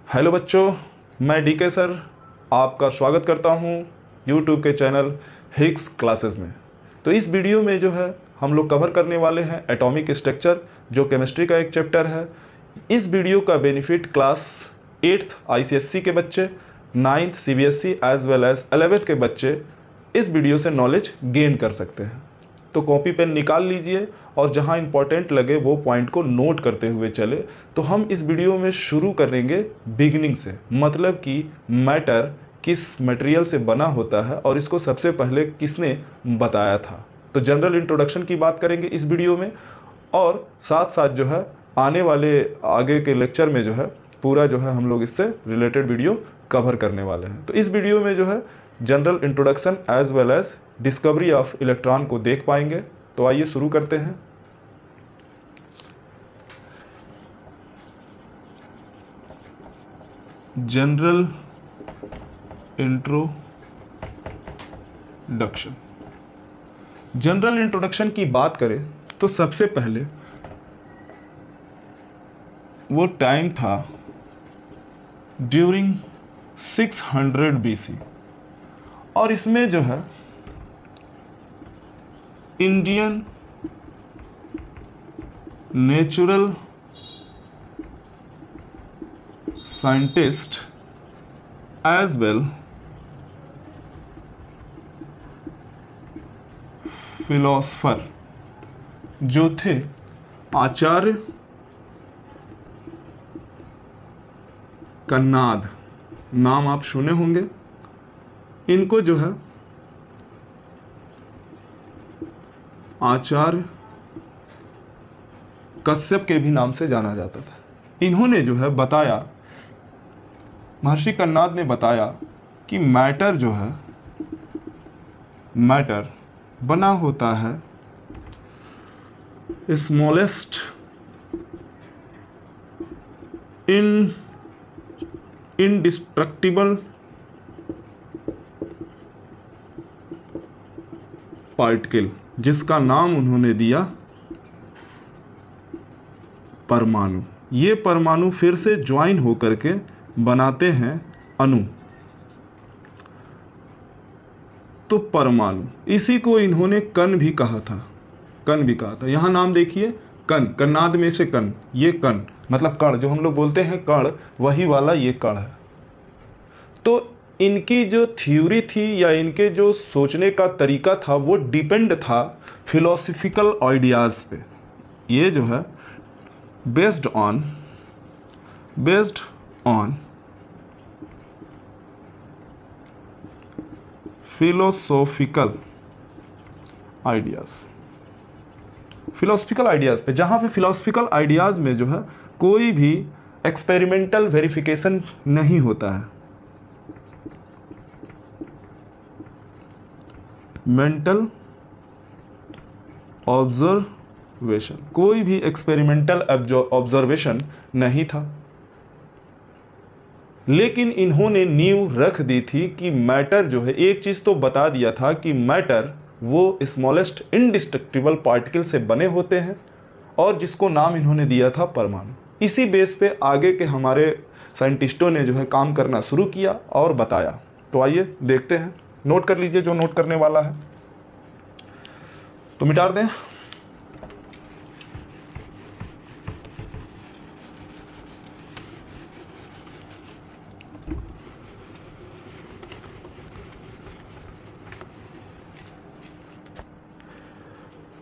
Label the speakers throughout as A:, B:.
A: Hello बच्चों, मैं DK sir आपका स्वागत करता हूं यूट्यूब के चैनल हिग्स क्लासेस में। तो इस वीडियो में जो है हम लोग कवर करने वाले हैं एटॉमिक स्ट्रक्चर, जो केमिस्ट्री का एक चैप्टर है। इस वीडियो का बेनिफिट क्लास 8th ICSE के बच्चे, 9th CBSE as well as 11th के बच्चे इस वीडियो से नॉलेज गेन कर सकते हैं। तो कॉपी पेन निकाल लीजिए और जहाँ इंपॉर्टेंट लगे वो पॉइंट को नोट करते हुए चले। तो हम इस वीडियो में शुरू करेंगे बिगिनिंग से, मतलब कि मैटर किस मटेरियल से बना होता है और इसको सबसे पहले किसने बताया था। तो जनरल इंट्रोडक्शन की बात करेंगे इस वीडियो में, और साथ साथ जो है आने वाले आगे के लेक्चर में जो है पूरा जो है हम लोग इससे रिलेटेड वीडियो कवर करने वाले हैं। तो इस वीडियो में जो है general introduction as well as discovery of electron को देख पाएंगे। तो आइए शुरू करते हैं। General introduction. जनरल इंट्रोडक्शन की बात करें तो सबसे पहले वो टाइम था ड्यूरिंग 600 BC, और इसमें जो है Indian natural scientist as well philosopher जो थे आचार्य कन्नाद, नाम आप सुने होंगे। इनको जो है आचार्य कश्यप के भी नाम से जाना जाता था। इन्होंने जो है बताया, महर्षि कन्नाद ने बताया कि मैटर जो है, मैटर बना होता है स्मॉलेस्ट इंडिस्ट्रक्टिबल पार्टिकल, जिसका नाम उन्होंने दिया परमाणु। ये परमाणु फिर से ज्वाइन होकर के बनाते हैं अणु। तो परमाणु, इसी को इन्होंने कण भी कहा था, कण भी कहा था। यहाँ नाम देखिए, कण, कन्नाद में से कण, ये कण मतलब कण, जो हम लोग बोलते हैं कण, वही वाला ये कण है। तो इनकी जो थ्योरी थी या इनके जो सोचने का तरीका था वो डिपेंड था फिलोसफिकल आइडियाज़ पे। ये जो है बेस्ड ऑन फिलोसॉफिकल आइडियाज़ पे, जहाँ पे फिलोसफिकल आइडियाज़ में जो है कोई भी एक्सपेरिमेंटल वेरिफिकेशन नहीं होता है, मेंटल ऑब्जर्वेशन, कोई भी एक्सपेरिमेंटल ऑब्जर्वेशन नहीं था। लेकिन इन्होंने नींव रख दी थी कि मैटर जो है, एक चीज़ तो बता दिया था कि मैटर वो स्मॉलेस्ट इंडिस्ट्रक्टिबल पार्टिकल से बने होते हैं, और जिसको नाम इन्होंने दिया था परमाणु। इसी बेस पे आगे के हमारे साइंटिस्टों ने जो है काम करना शुरू किया और बताया। तो आइए देखते हैं, नोट कर लीजिए जो नोट करने वाला है। तो मिटा दें।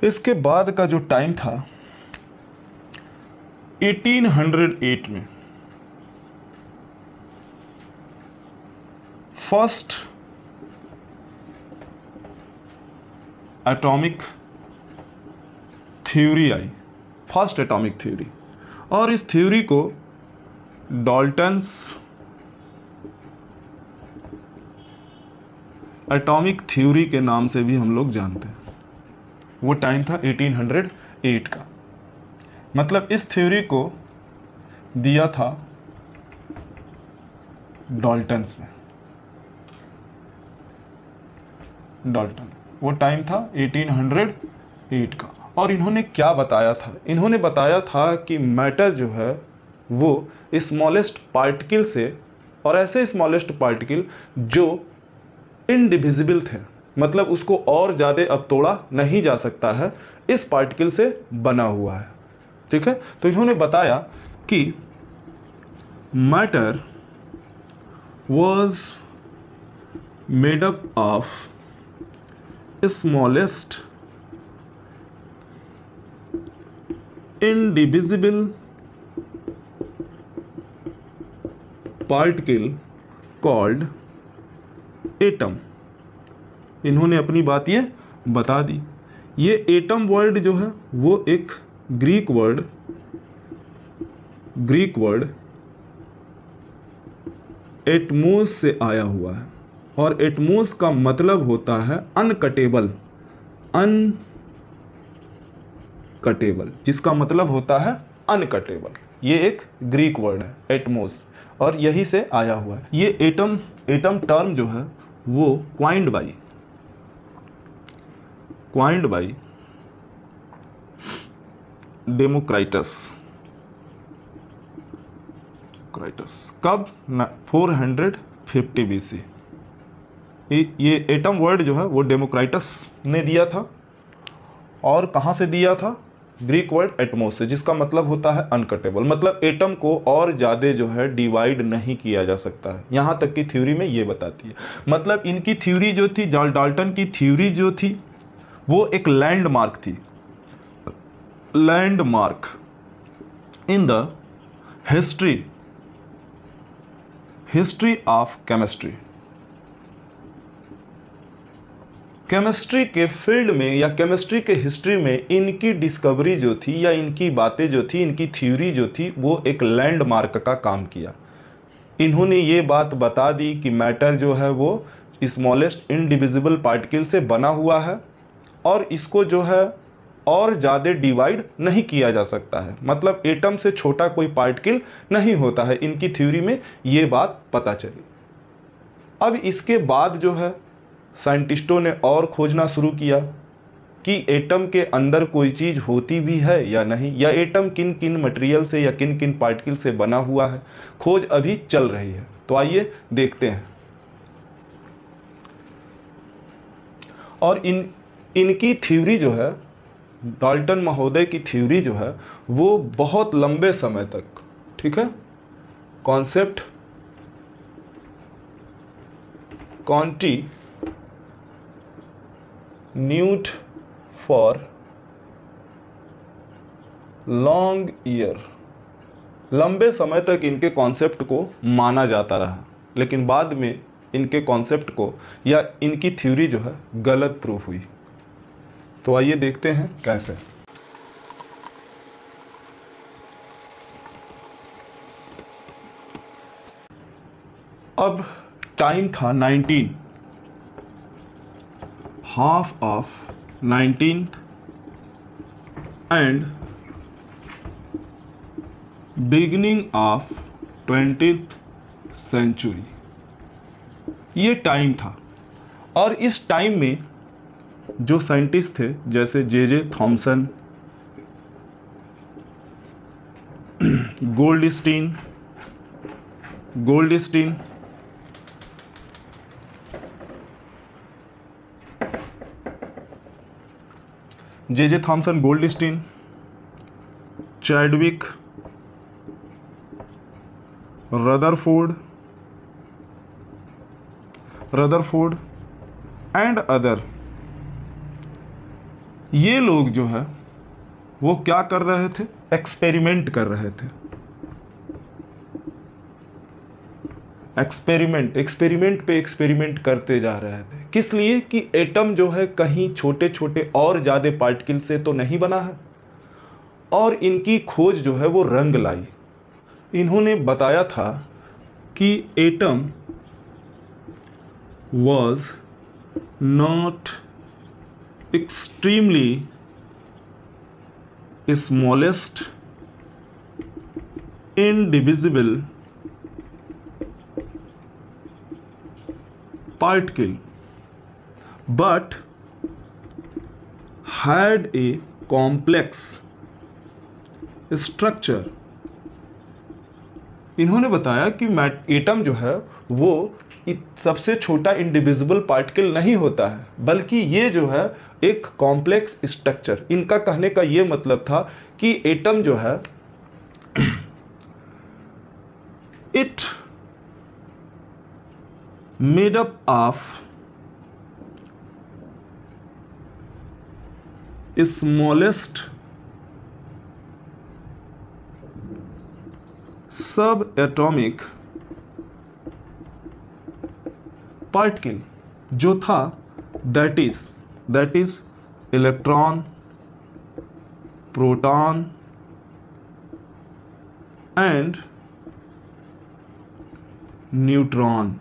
A: इसके बाद का जो टाइम था 1808 में फर्स्ट एटॉमिक थ्योरी आई, फर्स्ट एटॉमिक थ्योरी। और इस थ्योरी को डाल्टन्स एटॉमिक थ्योरी के नाम से भी हम लोग जानते हैं। वो टाइम था 1808 का, मतलब इस थ्योरी को दिया था डाल्टन्स ने। डाल्टन, वो टाइम था 1808 का। और इन्होंने क्या बताया था? इन्होंने बताया था कि मैटर जो है वो स्मॉलेस्ट पार्टिकल से, और ऐसे स्मॉलेस्ट पार्टिकल जो इनडिविजिबल थे, मतलब उसको और ज़्यादा अब तोड़ा नहीं जा सकता है, इस पार्टिकल से बना हुआ है। ठीक है, तो इन्होंने बताया कि matter was made up of smallest indivisible particle called atom। इन्होंने अपनी बात ये बता दी। ये एटम वर्ड जो है वो एक ग्रीक वर्ड एटमोस से आया हुआ है, और एटमोस का मतलब होता है अनकटेबल, जिसका मतलब होता है अनकटेबल। ये एक ग्रीक वर्ड है एटमोस, और यही से आया हुआ है। ये एटम टर्म जो है वो क्वाइंड बाई डेमोक्राइटस। कब? 450 BC। ये एटम वर्ड जो है वो डेमोक्राइटस ने दिया था, और कहाँ से दिया था? ग्रीक वर्ड एटमोस से, जिसका मतलब होता है अनकटेबल, मतलब एटम को और ज़्यादा जो है डिवाइड नहीं किया जा सकता है। यहाँ तक की थ्योरी में ये बताती है। मतलब इनकी थ्योरी जो थी, डाल्टन की थ्योरी जो थी, वो एक लैंडमार्क थी, landmark in the history of chemistry के फील्ड में या केमिस्ट्री के हिस्ट्री में इनकी डिस्कवरी जो थी या इनकी बातें जो थी, इनकी थ्योरी जो थी, वो एक लैंडमार्क का काम किया। इन्होंने ये बात बता दी कि मैटर जो है वो स्मॉलेस्ट इनडिविजिबल पार्टिकल से बना हुआ है, और इसको जो है और ज़्यादा डिवाइड नहीं किया जा सकता है, मतलब एटम से छोटा कोई पार्टिकल नहीं होता है। इनकी थ्योरी में ये बात पता चली। अब इसके बाद जो है साइंटिस्टों ने और खोजना शुरू किया कि एटम के अंदर कोई चीज़ होती भी है या नहीं, या एटम किन किन मटेरियल से या किन किन पार्टिकल से बना हुआ है। खोज अभी चल रही है, तो आइए देखते हैं। और इनकी थ्योरी जो है, डाल्टन महोदय की थ्योरी जो है, वो बहुत लंबे समय तक, ठीक है, concept continued for long year, लंबे समय तक इनके कॉन्सेप्ट को माना जाता रहा, लेकिन बाद में इनके कॉन्सेप्ट को या इनकी थ्योरी जो है गलत प्रूफ हुई। तो आइए देखते हैं कैसे। अब टाइम था 19, half of 19th and beginning of 20th century, ये टाइम था। और इस टाइम में जो साइंटिस्ट थे, जैसे J Thomson, Goldstein, J Thomson, Goldstein, Chadwick, Rutherford and other, ये लोग जो है वो क्या कर रहे थे? एक्सपेरिमेंट कर रहे थे। एक्सपेरिमेंट पे एक्सपेरिमेंट करते जा रहे थे। किस लिए? कि एटम जो है कहीं छोटे छोटे और ज़्यादा पार्टिकल से तो नहीं बना है। और इनकी खोज जो है वो रंग लाई। इन्होंने बताया था कि atom was not extremely smallest indivisible particle but had a complex structure इन्होंने बताया कि एटम जो है वो सबसे छोटा इंडिविजिबल पार्टिकल नहीं होता है, बल्कि ये जो है एक कॉम्प्लेक्स स्ट्रक्चर। इनका कहने का ये मतलब था कि एटम जो है it made up of smallest सब एटॉमिक पार्टिकल जो था, that is electron, proton and neutron.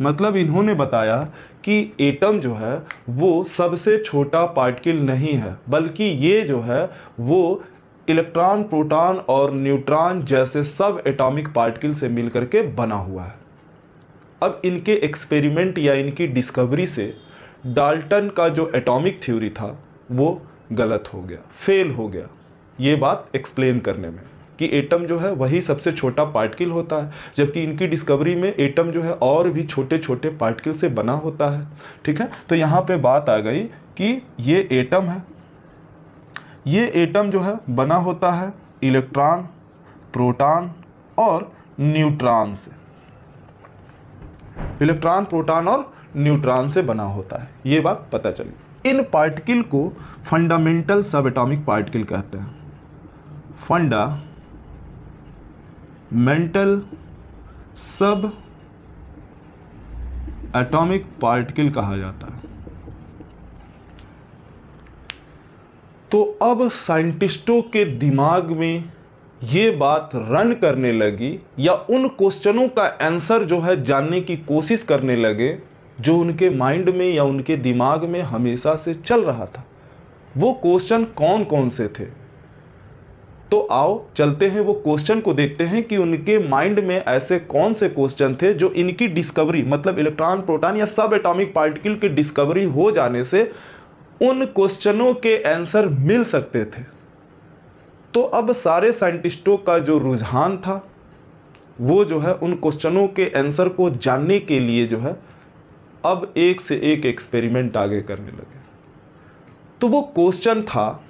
A: मतलब इन्होंने बताया कि एटम जो है वो सबसे छोटा पार्टिकल नहीं है, बल्कि ये जो है वो इलेक्ट्रॉन, प्रोटॉन और न्यूट्रॉन जैसे सब एटॉमिक पार्टिकल से मिलकर के बना हुआ है। अब इनके एक्सपेरिमेंट या इनकी डिस्कवरी से डाल्टन का जो एटॉमिक थ्योरी था वो गलत हो गया, फेल हो गया, ये बात एक्सप्लेन करने में कि एटम जो है वही सबसे छोटा पार्टिकल होता है, जबकि इनकी डिस्कवरी में एटम जो है और भी छोटे छोटे पार्टिकल से बना होता है। ठीक है, तो यहाँ पे बात आ गई कि ये एटम है, ये एटम जो है बना होता है इलेक्ट्रॉन, प्रोटॉन और न्यूट्रॉन से। इलेक्ट्रॉन, प्रोटॉन और न्यूट्रॉन से बना होता है, ये बात पता चली। इन पार्टिकल को फंडामेंटल सब एटॉमिक पार्टिकल कहते हैं। फंडामेंटल सब एटॉमिक पार्टिकल कहा जाता है। तो अब साइंटिस्टों के दिमाग में ये बात रन करने लगी, या उन क्वेश्चनों का आंसर जो है जानने की कोशिश करने लगे जो उनके माइंड में या उनके दिमाग में हमेशा से चल रहा था। वो क्वेश्चन कौन कौन से थे? तो आओ चलते हैं वो क्वेश्चन को देखते हैं कि उनके माइंड में ऐसे कौन से क्वेश्चन थे जो इनकी डिस्कवरी, मतलब इलेक्ट्रॉन, प्रोटॉन या सब एटॉमिक पार्टिकल की डिस्कवरी हो जाने से उन क्वेश्चनों के आंसर मिल सकते थे। तो अब सारे साइंटिस्टों का जो रुझान था वो जो है उन क्वेश्चनों के आंसर को जानने के लिए जो है अब एक से एक एक्सपेरिमेंट आगे करने लगे। तो वो क्वेश्चन था,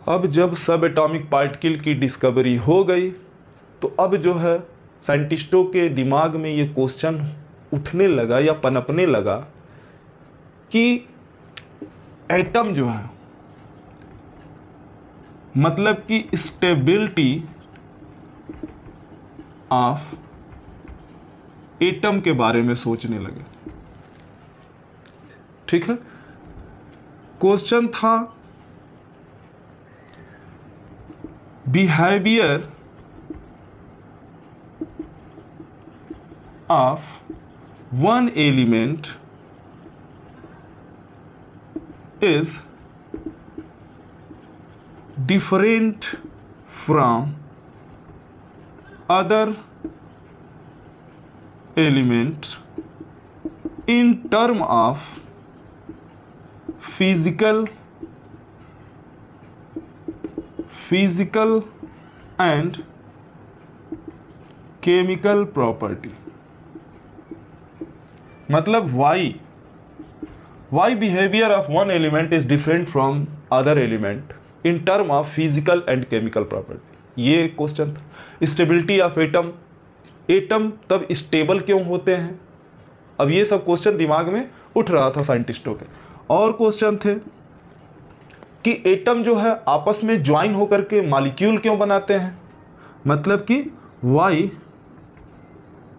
A: अब जब सब एटॉमिक पार्टिकल की डिस्कवरी हो गई तो अब जो है साइंटिस्टों के दिमाग में ये क्वेश्चन उठने लगा या पनपने लगा कि एटम जो है, मतलब कि स्टेबिलिटी ऑफ एटम के बारे में सोचने लगे। ठीक है, क्वेश्चन था behaviour of one element is different from other elements in term of physical and chemical property। मतलब why behavior of one element is different from other element in term of physical and chemical property। ये question था। Stability of atom तब stable क्यों होते हैं? अब ये सब क्वेश्चन दिमाग में उठ रहा था साइंटिस्टों के। और क्वेश्चन थे कि एटम जो है आपस में ज्वाइन होकर के मॉलिक्यूल क्यों बनाते हैं, मतलब कि why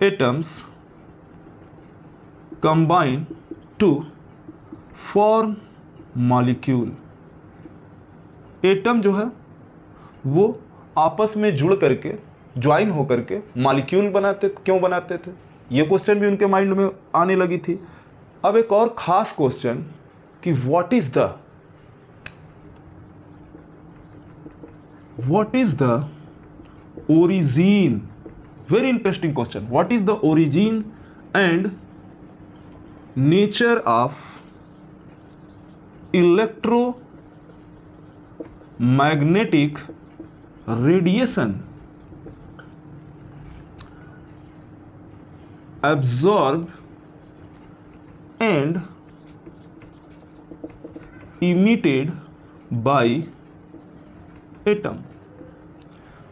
A: atoms combine to form molecule. Atom जो है वो आपस में जुड़ करके, ज्वाइन होकर के मॉलिक्यूल क्यों बनाते थे, ये क्वेश्चन भी उनके माइंड में आने लगी थी। अब एक और खास क्वेश्चन कि what is the origin, very interesting question, what is the origin and nature of electromagnetic radiation absorbed and emitted by atom.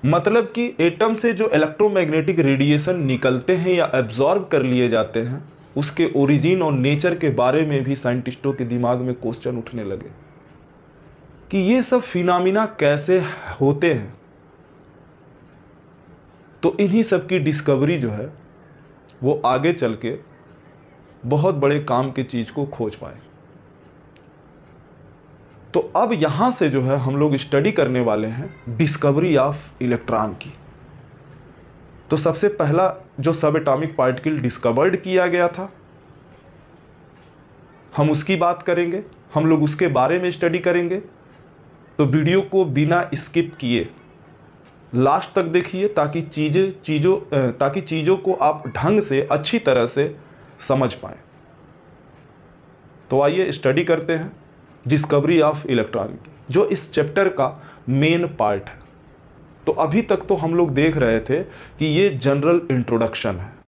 A: मतलब कि एटम से जो इलेक्ट्रोमैग्नेटिक रेडिएशन निकलते हैं या एब्जॉर्ब कर लिए जाते हैं, उसके ओरिजिन और नेचर के बारे में भी साइंटिस्टों के दिमाग में क्वेश्चन उठने लगे कि ये सब फिनोमिना कैसे होते हैं। तो इन्हीं सब की डिस्कवरी जो है वो आगे चल के बहुत बड़े काम की चीज़ को खोज पाए। तो अब यहाँ से जो है हम लोग स्टडी करने वाले हैं डिस्कवरी ऑफ इलेक्ट्रॉन की। तो सबसे पहला जो सब एटॉमिक पार्टिकल डिस्कवर्ड किया गया था, हम उसकी बात करेंगे, हम लोग उसके बारे में स्टडी करेंगे। तो वीडियो को बिना स्किप किए लास्ट तक देखिए ताकि चीज़ों को आप ढंग से अच्छी तरह से समझ पाएँ। तो आइए स्टडी करते हैं डिस्कवरी ऑफ इलेक्ट्रॉन की, जो इस चैप्टर का मेन पार्ट है। तो अभी तक तो हम लोग देख रहे थे कि ये जनरल इंट्रोडक्शन है,